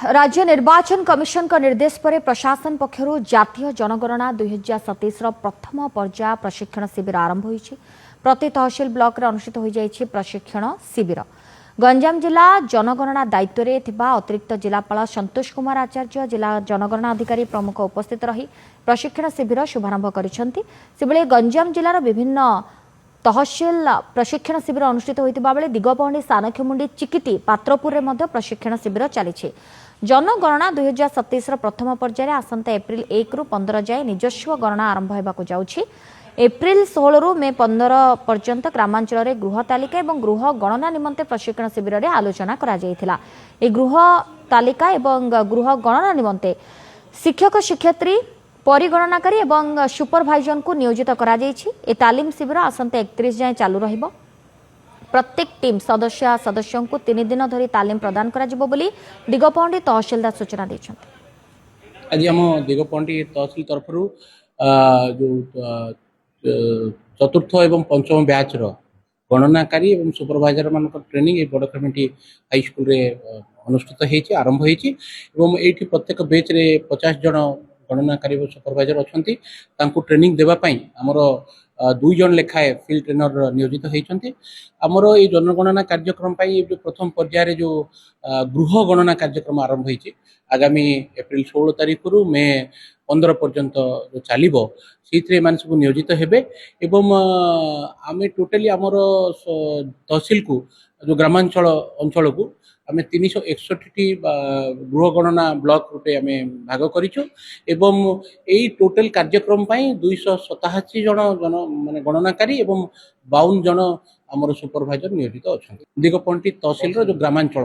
राज्य निर्वाचन कमिशन का निर्देश पर प्रशासन पक्षर जातीय जनगणना 2027 प्रथम पर्याय प्रशिक्षण शिविर आरंभ होईछि। प्रति तहसील ब्लॉक रे अनुष्ठित हो जाइछि प्रशिक्षण शिविर। गंजाम जिला जनगणना दायित्व रे थिबा अतिरिक्त जिलापाल संतोष कुमार आचार्य, जिला जनगणना अधिकारी प्रमुख उपस्थित रही प्रशिक्षण शिविर शुभारंभ करिसेंति। सेबळे गंजाम जिलार विभिन्न तहसील प्रशिक्षण शिविर अनुष्ठित होइतिबा बेले दिगपहंडी, सानखेमुंडी, चिकिटी, पात्रपुर में प्रशिक्षण शिविर चली। जनगणना 2027 प्रथम पर्याय आसंता एप्रिल 1 रु 15 जाए निजस्व गणना आरंभ होगा जाउछि। एप्रिल 16 रु मे 15 पर्यंत ग्रामांचल में गृह तालिका और गृह गणना निमंते प्रशिक्षण शिविर में आलोचना करा जायथिला। ए गृह तालिका और गृह गणना निमंते शिक्षक, शिक्षयित्री, परिगणनाकारी और सुपरभाइजर को नियोजित करा जायछि। ए तालीम शिविर आसंता 31 जाए चालू रहिबो। प्रत्येक टीम सदस्यों को 3 दिन धरी तालीम प्रदान करा जिवो बोली दिगपहंडी तहसीलदार सूचना दैछन्ति। आज हम दिगपहंडी तहसील तरफ जो चतुर्थ एवं पंचम बैच गणनाकारी एवं सुपरभाइजर मान ट्रेनिंग बड़ कमिटी हाईस्कल अनुष्ठित आरंभ होती। प्रत्येक बैच रे 50 जन गणनाकारी और सुपरभाइजर अच्छा ट्रेनिंग देवाई आमर 2 जन लेखाए फील्ड ट्रेनर नियोजित होती। आमर ये जनगणना कार्यक्रम जो प्रथम पर्यायर जो गृह गणना कार्यक्रम आरंभ होती आगामी एप्रिल 16 तारीख रु मे 15 पर्यंत जो चलो से सब नियोजित हेबे। एवं आमे टोटाली आमर तहसील को जो ग्रामांचल अंचल को आम 361 गृह गणना ब्लॉक रूपे आम भाग करूँ। एवं यही टोटल कार्यक्रम 287 जन माने गणनाकारी एवं 52 जन आमर सुपरभाइजर नियोजित अच्छा दिगपहंडी तहसील जो ग्रामांचल।